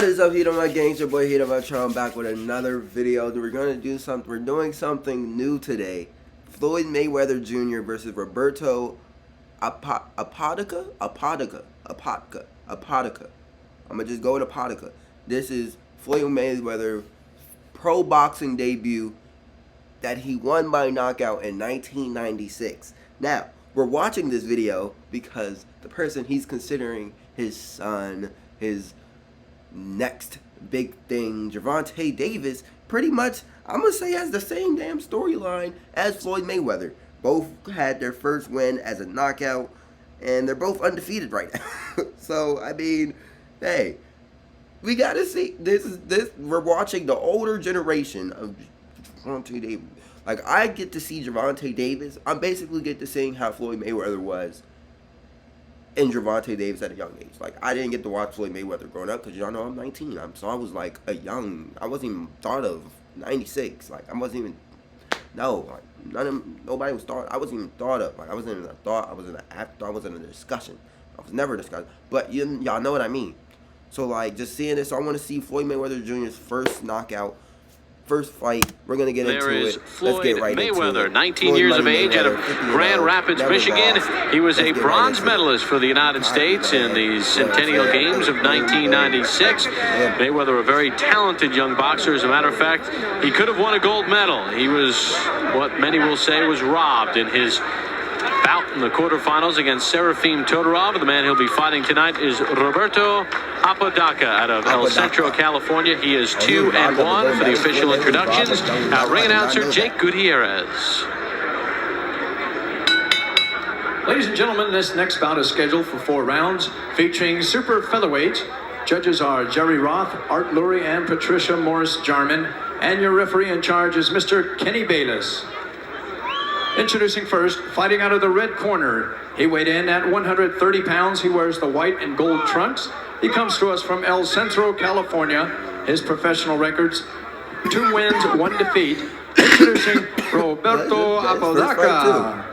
What is up, Heat of My Gang? It's your boy Heat of My Tron back with another video. We're gonna do something. We're doing something new today. Floyd Mayweather Jr. versus Roberto Apodica. I'm gonna just go with Apodica. This is Floyd Mayweather pro boxing debut that he won by knockout in 1996. Now, we're watching this video because the person he's considering his son, his next big thing, Gervonta Davis, pretty much, I'm going to say, has the same damn storyline as Floyd Mayweather. Both had their first win as a knockout, and they're both undefeated right now. So, I mean, hey, we got to see, we're watching the older generation of Gervonta Davis. Like, I get to see Gervonta Davis. I basically get to seeing how Floyd Mayweather was in Gervonta Davis at a young age. Like, I didn't get to watch Floyd Mayweather growing up because y'all know I'm 19. So I was like I wasn't even thought of 96. Like, I wasn't even, no, like, nobody was thought, I wasn't even thought of. Like, I wasn't even a thought, I wasn't an afterthought, I wasn't in a discussion. I was never discussed. But y'all know what I mean. So, like, just seeing this, I want to see Floyd Mayweather Jr.'s first knockout. First fight, we're going to get into it. Let's get right Mayweather, 19 years of age, out of Grand Rapids, Michigan. He was a bronze medalist for the United States in the Centennial Games of 1996. Mayweather, a very talented young boxer. As a matter of fact, he could have won a gold medal. He was, what many will say, was robbed in his bout in the quarterfinals against Serafim Todorov. The man he'll be fighting tonight is Roberto Apodaca out of El Centro, California. He is 2-1 for the official introductions. Our ring announcer, Jake Gutierrez. Ladies and gentlemen, this next bout is scheduled for 4 rounds, featuring super featherweights. Judges are Jerry Roth, Art Lurie, and Patricia Morris-Jarman. And your referee in charge is Mr. Kenny Bayless. Introducing first, fighting out of the red corner. He weighed in at 130 pounds. He wears the white and gold trunks. He comes to us from El Centro, California. His professional records, 2 wins, 1 defeat. Introducing Roberto Apodaca.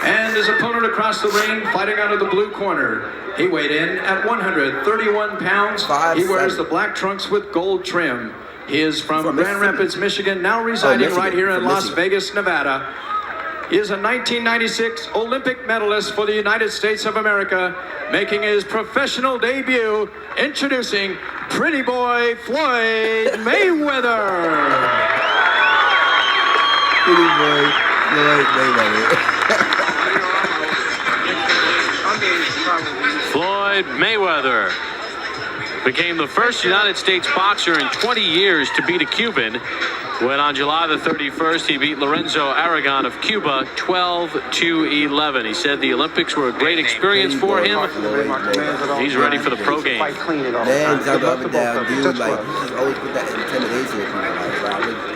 And his opponent across the ring, fighting out of the blue corner. He weighed in at 131 pounds. He wears the black trunks with gold trim. He is from Grand Rapids, Michigan, now residing right here in Las Vegas, Nevada. He is a 1996 Olympic medalist for the United States of America, making his professional debut, introducing Pretty Boy Floyd Mayweather. Pretty Boy Floyd Mayweather. Floyd Mayweather became the first United States boxer in 20 years to beat a Cuban when on July the 31st he beat Lorenzo Aragon of Cuba 12-11. He said the Olympics were a great experience for him. He's ready for the pro game. Man, jump up and down, dude. Like, you just always put that intimidation in people.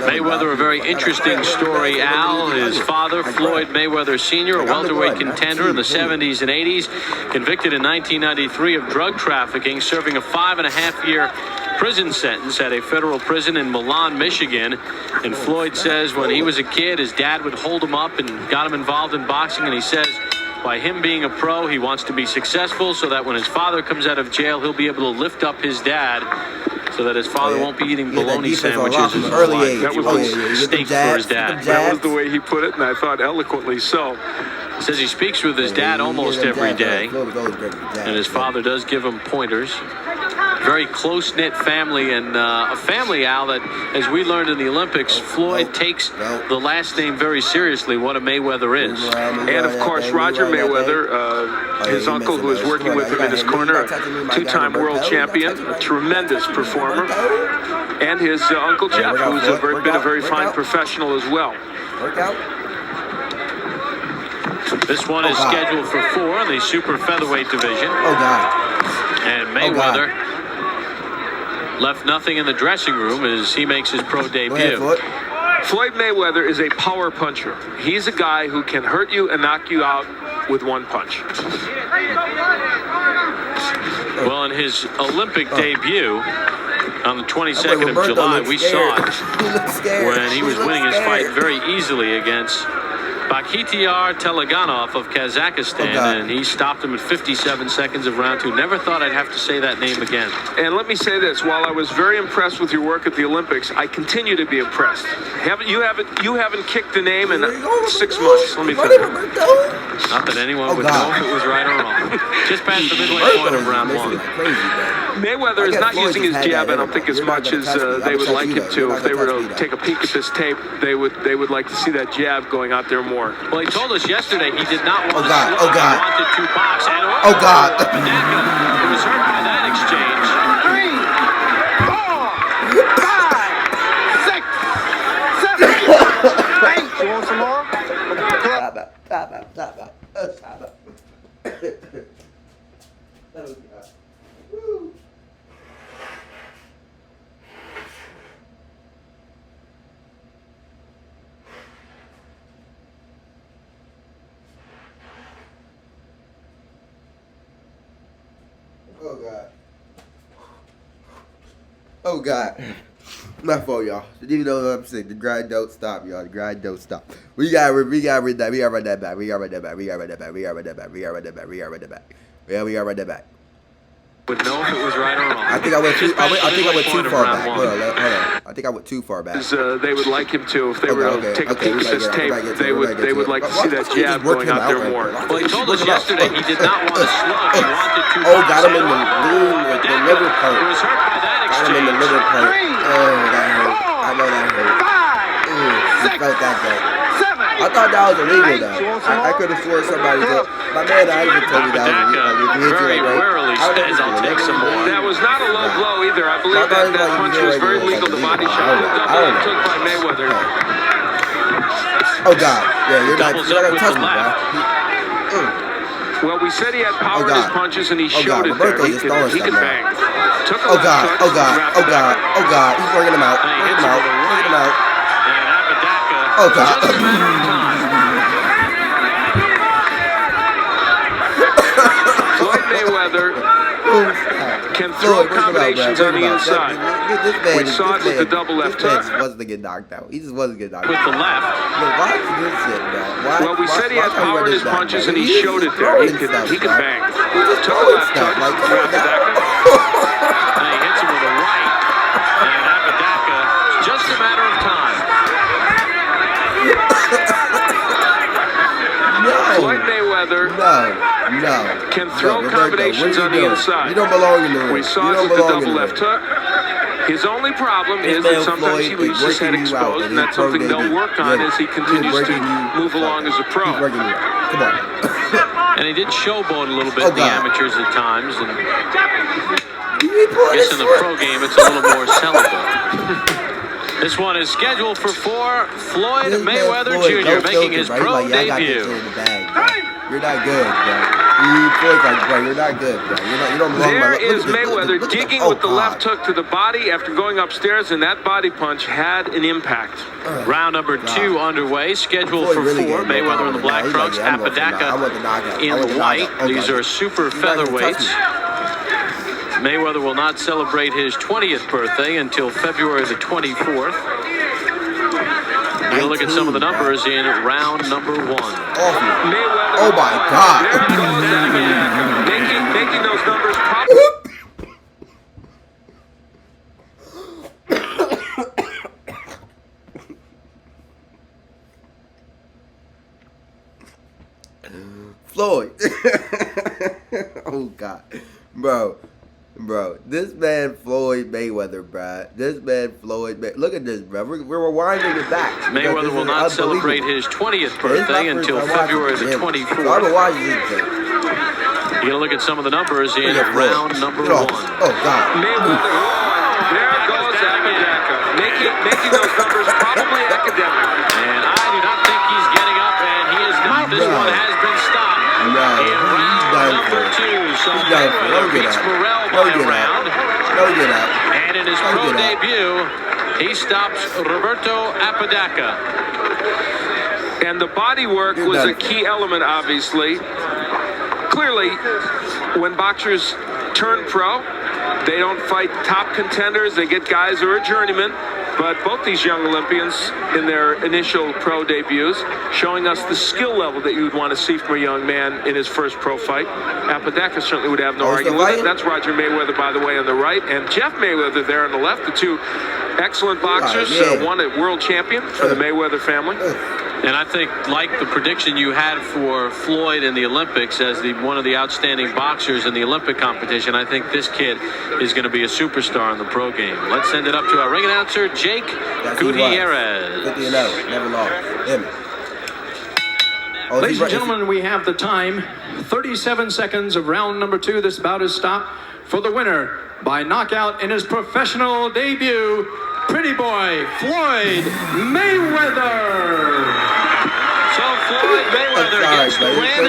Mayweather, a very interesting story, Al. His father, Floyd Mayweather Sr., a welterweight contender in the 70s and 80s, convicted in 1993 of drug trafficking, serving a 5.5-year prison sentence at a federal prison in Milan, Michigan. And Floyd says when he was a kid, his dad would hold him up and got him involved in boxing. And he says by him being a pro, he wants to be successful so that when his father comes out of jail, he'll be able to lift up his dad so that his father won't be eating bologna sandwiches from early age. That was steak for his dad. That was the way he put it, and I thought eloquently so. He says he speaks with his dad almost every day, and his father does give him pointers. Very close-knit family, and a family, Al, that, as we learned in the Olympics, Floyd takes the last name very seriously, what a Mayweather is. And, of course, Roger Mayweather, his uncle, who is working with him in his corner, a 2-time world champion, a tremendous performer, and his Uncle Jeff, who's been a very fine professional as well. This one is scheduled for 4 in the super featherweight division. And Mayweather left nothing in the dressing room as he makes his pro debut. Floyd Mayweather is a power puncher. He's a guy who can hurt you and knock you out with 1 punch. Well, in his Olympic debut on the 22nd of July, we saw it when he was winning his fight very easily against Bakhtiar Teleganov of Kazakhstan, and he stopped him at 57 seconds of round 2. Never thought I'd have to say that name again. And let me say this: while I was very impressed with your work at the Olympics, I continue to be impressed. You haven't kicked the name in 6 months. Let me tell you. Not that anyone would know if it was right or wrong. Just past the midway point of round 1. Mayweather is not using his jab, I don't think, as much as they would like him to. If they were to take a peek at this tape, they would like to see that jab going out there more. Well, he told us yesterday he did not want to God. slow. He wanted to box. And it was hurt by that exchange. 3, 4, 5, 6, 7, 8. You want some more? Oh God. Oh God. My fault, y'all. Even though I'm sick, the grind don't stop, y'all. The grind don't stop. We got run that back. We got run that back. Would know if it was right or wrong. I think I went too far back. Hold on. I think I went too far back. They would like him to. If they were to take a peek at this tape, they would like to see that jab going out there more. Well, he told us yesterday he did not want to slug. He wanted to box. Got him in the liver part. It was hurt by that exchange. Got him in the liver part. Oh, that hurt. I know that hurt. You felt that good. I thought that was illegal, though. I could have sworn somebody did. My man, I even told me that was illegal. Very rarely says I'll take some more. That was not a low blow either. I believe that punch was very legal. The body shot took by Mayweather. Oh God! Yeah, you're not gonna touch me, bro. Well, we said he had power in his punches, and he showed it there. He could bang. Took a Oh God! Oh God! He's working him out. Oh God! Floyd Mayweather can throw combinations on the inside. We saw it with the double left hook. He just wasn't getting knocked out. He just wasn't getting knocked With out. the left. Why is this shit, bro? Well, we said he had power in his punches, and he showed it there. He could bang. Took a left hook. And he hits him with a right. And Apodaca, it's just a matter of time. Floyd Mayweather can throw combinations on the inside. You don't belong in the ring. We saw it with the double left hook. His only problem is that sometimes he leaves his head exposed, and that's something they'll work on as he continues to move along as a pro. Come on. And he did showboat a little bit in the amateurs at times. And I guess in the pro game, it's a little more sellable. This one is scheduled for 4. Floyd Mayweather Jr. making his pro debut. You're not good, bro. You're not good, bro. You don't belong. There is Mayweather digging with the left hook to the body after going upstairs, and that body punch had an impact. Round number 2 underway, scheduled for 4. Mayweather in the black trunks, Apodaca in the white. These are super featherweights. Mayweather will not celebrate his 20th birthday until February the 24th. We'll look at some of the numbers in round number 1. Mayweather. Oh my God. Making those numbers probably. Floyd. Oh God. Bro, this man Floyd Mayweather, bro. Look at this, bro. We're rewinding it back. Mayweather will not celebrate his 20th birthday until February the 24th. So I've been watching this thing. You're going to look at some of the numbers in round number 1. Oh God. Mayweather. There goes Apodaca. Making those numbers probably academic. And I do not think he's getting up, and he is not. This one has been stopped. In round number 2. So Mayweather beats Morrell by a round. And in his pro debut, he stops Roberto Apodaca. And the body work was a key element, obviously. Clearly, when boxers turn pro, they don't fight top contenders. They get guys who are journeymen. But both these young Olympians in their initial pro debuts showing us the skill level that you would want to see from a young man in his first pro fight. Apodaca certainly would have no argument with it. That's Roger Mayweather, by the way, on the right, and Jeff Mayweather there on the left, the two excellent boxers, one a world champion for the Mayweather family. And I think, like the prediction you had for Floyd in the Olympics as one of the outstanding boxers in the Olympic competition, I think this kid is going to be a superstar in the pro game. Let's send it up to our ring announcer, Jake Gutierrez. 50-0, never lost. Ladies and gentlemen, we have the time. 37 seconds of round number 2. This bout is stopped for the winner by knockout in his professional debut, Pretty Boy Floyd Mayweather. So Floyd Mayweather against the win.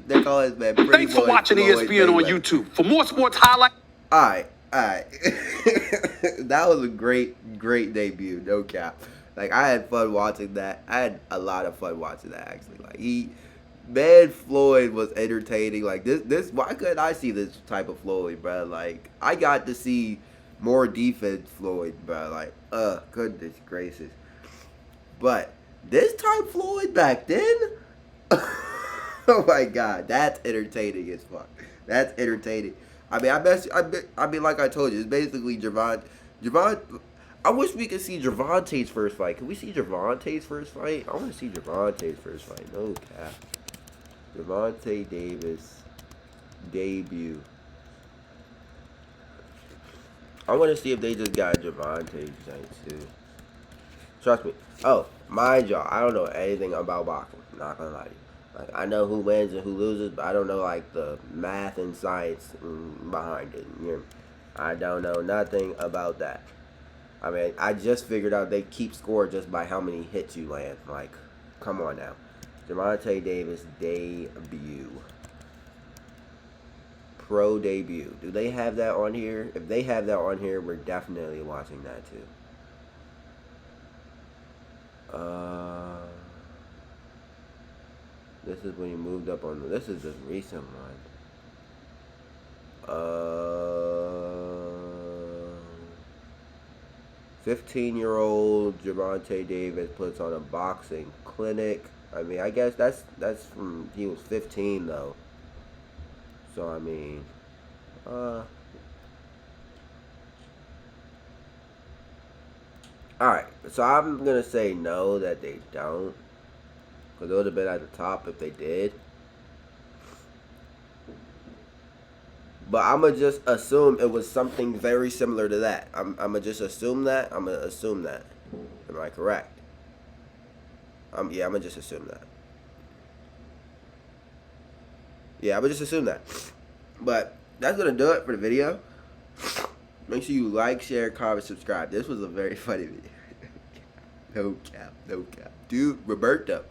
They call his man Pretty Thanks for Boy watching Floyd ESPN on Mayweather. YouTube. For more sports highlights. All right. That was a great debut, no cap. Like, I had fun watching that. I had a lot of fun watching that, actually. Like, Floyd was entertaining. Like, why couldn't I see this type of Floyd, bro? Like, I got to see more defense Floyd, bro. Like, goodness gracious. But this time Floyd back then, oh my God, that's entertaining as fuck. That's entertaining. I mean, like I told you, it's basically Javon. I wish we could see Gervonta's first fight. Can we see Gervonta's first fight? I want to see Gervonta's first fight. No cap. Gervonta Davis debut. I want to see if they just got Gervonta's thing too. Trust me. Oh, mind y'all, I don't know anything about boxing. Not gonna lie to you. Like, I know who wins and who loses, but I don't know, like, the math and science behind it. You know? I don't know nothing about that. I mean, I just figured out they keep score just by how many hits you land. Like, come on now. Gervonta Davis debut. Pro debut. Do they have that on here? If they have that on here, we're definitely watching that too. This is when he moved up on this is the recent one. 15-year-old Gervonta Davis puts on a boxing clinic. I mean, I guess that's from he was 15 though. So I mean, alright, so I'm gonna say no that they don't. Because it would have been at the top if they did. But I'm going to just assume it was something very similar to that. I'm going to just assume that. I'm going to assume that. Am I correct? Yeah, I'm going to just assume that. Yeah, I'm going to just assume that. But that's going to do it for the video. Make sure you like, share, comment, subscribe. This was a very funny video. No cap, no cap. Dude, Roberto.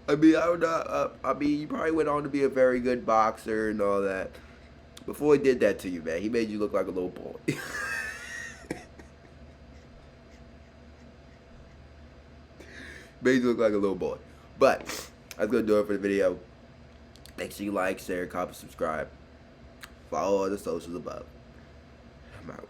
I mean, I don't know. I mean, you probably went on to be a very good boxer and all that. Before he did that to you, man, he made you look like a little boy. Made you look like a little boy. But that's gonna do it for the video. Make sure you like, share, comment, subscribe. Follow all the socials above. I'm out.